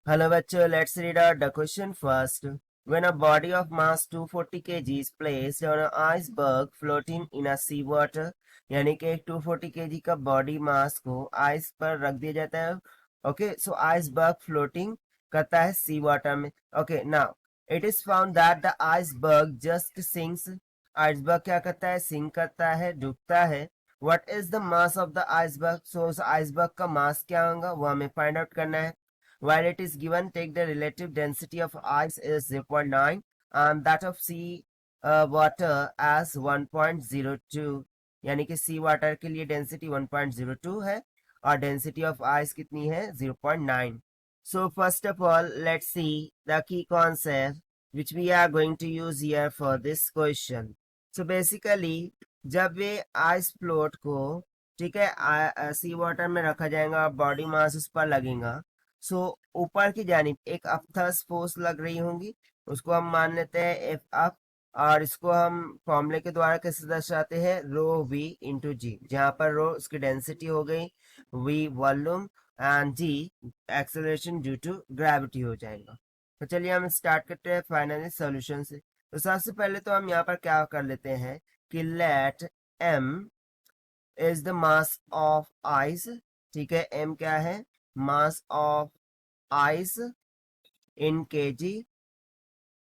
Hello bachcho, let's read out the question first. When a body of mass 240 kg is placed on an iceberg floating in a sea water, यानी कि एक 240 kg का body mass को ice पर रख दिया जाता है. ओके, सो आइसबर्ग फ्लोटिंग करता है सी वाटर में. Okay, now it is found that the iceberg just sinks. Iceberg क्या करता है? सिंक करता है, डूबता है. What is the mass of the iceberg? So उस आइसबर्ग का मास क्या होगा वो हमें फाइंड आउट करना है. While it is given, take the relative density of ice is 0.9 and that of sea water as 1.02. यानी कि सी वाटर के लिए डेंसिटी 1.02 है और डेंसिटी ऑफ आइस कितनी है? 0.9. So first of all, let's see the key concept which we are going to use here for this question. So basically, जब ये आइस फ्लोट को, ठीक है, सी वाटर में रखा जाएगा और बॉडी मास उस पर लगेगा. सो ऊपर की जानिब एक अपथर्स फोर्स लग रही होंगी, उसको हम मान लेते हैं एफ अप, और इसको हम फॉर्मूले के द्वारा कैसे दर्शाते हैं? रो वी इंटू जी, जहाँ पर रो उसकी डेंसिटी हो गई, V volume and g acceleration due to gravity हो जाएगा. तो चलिए हम स्टार्ट करते हैं फाइनली सॉल्यूशन से. तो सबसे पहले तो हम यहाँ पर क्या कर लेते हैं कि let M is the mass of ice. ठीक है, एम क्या है? Mass of ice in KG.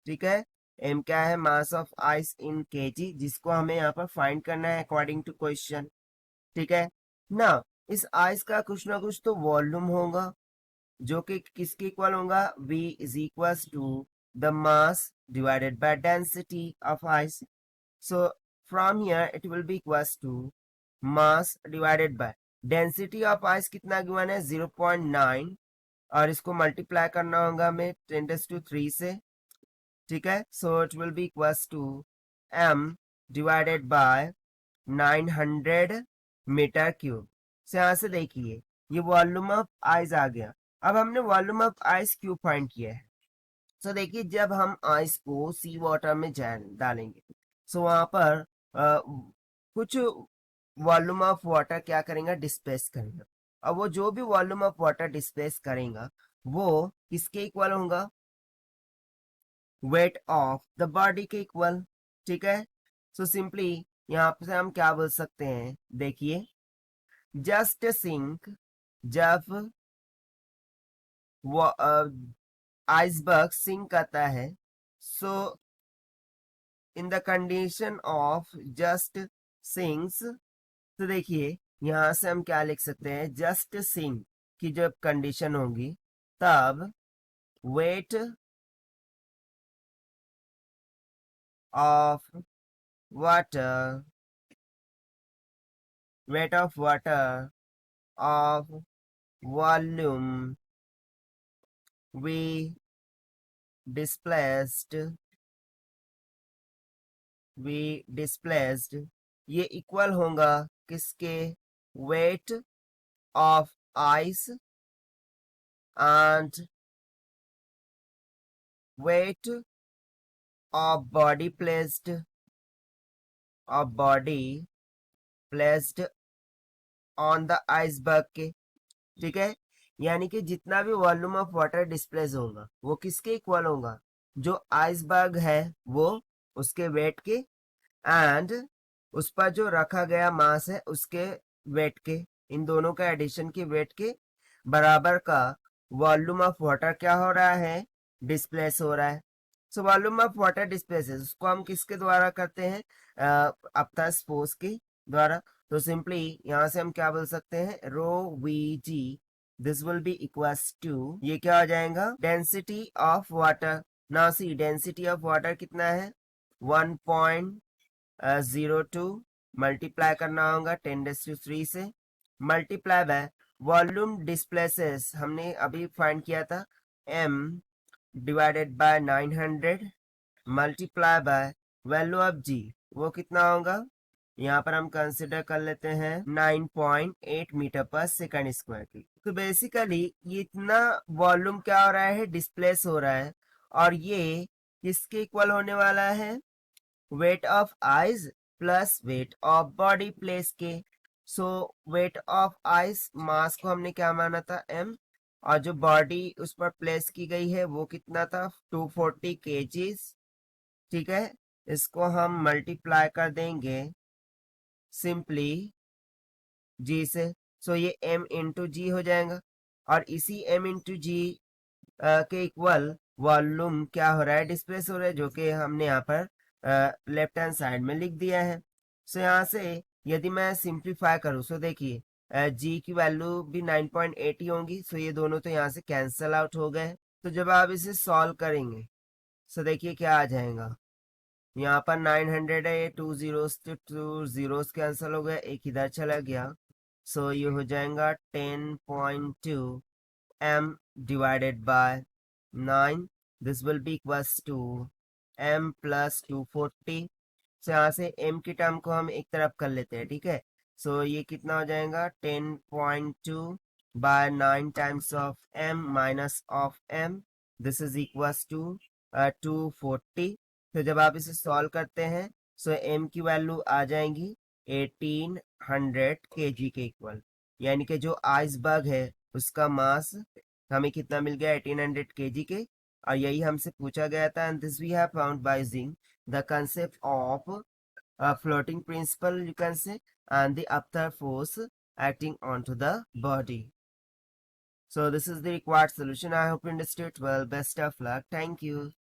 ठीक है, एम क्या है? Mass of ice in KG, जिसको हमें यहाँ पर फाइंड करना है अकॉर्डिंग टू क्वेश्चन. ठीक है ना. इस आइस का कुछ ना कुछ तो वॉल्यूम होगा जो कि किसके इक्वल होगा? v is equal to the mass divided by density of ice. So from here it will be equal to mass divided by density of ice. कितना गिवन है? 0.9, और इसको मल्टीप्लाई करना होगा हमें 10⁻³ से. ठीक है, so it will be equals to m divided by 900 metre cube. से यहाँ से देखिए ये वॉल्यूम ऑफ आइस आ गया. अब हमने volume of ice cube find किया है. सो देखिए जब हम आइस को सी वाटर में डालेंगे, सो वहां पर कुछ वॉल्यूम ऑफ वाटर क्या करेंगे? डिस्प्लेस करेंगे. अब वो जो भी वॉल्यूम ऑफ वाटर डिस्प्लेस करेगा वो किसके इक्वल होगा? वेट ऑफ द बॉडी के इक्वल. ठीक है, सो सिंपली यहाँ से हम क्या बोल सकते हैं? देखिए, जस्ट सिंक, जब आइसबर्ग सिंक करता है, so in the condition of just sinks. तो देखिए यहां से हम क्या लिख सकते हैं? जस्ट सिंक की जब कंडीशन होगी तब weight of water, weight of water of volume we displaced, ये इक्वल होगा किसके? Weight of ice and weight of body placed on the iceberg के. ठीक है, यानी कि जितना भी वॉल्यूम ऑफ वाटर डिस्प्लेस होगा वो किसके इक्वल होगा? जो आइसबर्ग है वो उसके वेट के, एंड उस पर जो रखा गया मास है उसके वेट के. इन दोनों का एडिशन के वेट के बराबर का वॉल्यूम ऑफ वाटर क्या हो रहा है? डिस्प्लेस हो रहा है. So volume of water displaces उसको हम किसके द्वारा करते हैं? अपतस फोर्स के द्वारा. तो सिंपली यहां से हम क्या बोल सकते हैं? Rho V g, this will be equals to, ये क्या हो जाएगा? Density of water. Now see density of water कितना है? 1.02. मल्टीप्लाई करना होगा 10⁻³ से, मल्टीप्लाई बाय वॉल्यूम डिस्प्लेसेस हमने अभी फाइंड किया था, m divided by 900 multiply by value of g, वो कितना होगा? यहाँ पर हम कंसिडर कर लेते हैं 9.8 मीटर पर सेकंड स्क्वायर की. तो बेसिकली ये इतना वॉल्यूम क्या हो रहा है? डिस्प्लेस हो रहा है. और ये किसके इक्वल होने वाला है? Weight of ice plus weight of body place के. सो वेट ऑफ आइस मास को हमने क्या माना था? m, और जो बॉडी उस पर प्लेस की गई है वो कितना था, 240 kgs। ठीक है, इसको हम मल्टीप्लाई कर देंगे सिंपली जी से। सो ये m इंटू जी हो जाएगा, और इसी m इंटू जी के इक्वल वॉल्यूम क्या हो रहा है, डिस्प्लेस हो रहा है, जो कि हमने यहाँ पर लेफ्ट हैंड साइड में लिख दिया है। सो यहाँ से यदि मैं सिंप्लीफाई करूँ, सो देखिए जी की वैल्यू भी 9.8 ही होंगी। सो ये दोनों तो यहाँ से कैंसल आउट हो गए। तो जब आप इसे सॉल्व करेंगे, सो देखिए क्या आ जाएगा। यहाँ पर 900 है, ये 2 जीरोस तो 2 जीरोस कैंसिल हो गए, एक इधर चला गया। सो ये हो जाएगा 10.2 m divided by 9. This will be equals to m plus 240। so यहाँ से m की टर्म को हम एक तरफ कर लेते हैं, ठीक है। सो ये कितना हो जाएगा, 10.2 by 9 times of m minus of m, this is equals to 240। तो जब आप इसे सॉल्व करते हैं, सो m की वैल्यू आ जाएंगी 1800 kg के इक्वल, यानी कि जो आइसबर्ग है उसका मास हमें कितना मिल गया, 1800 kg के। और यही हमसे पूछा गया था, and this we have found by using the concept of floating principle, you can say, and the upward force acting onto the body. So this is the required solution. I hope you understood well. Best of luck. Thank you.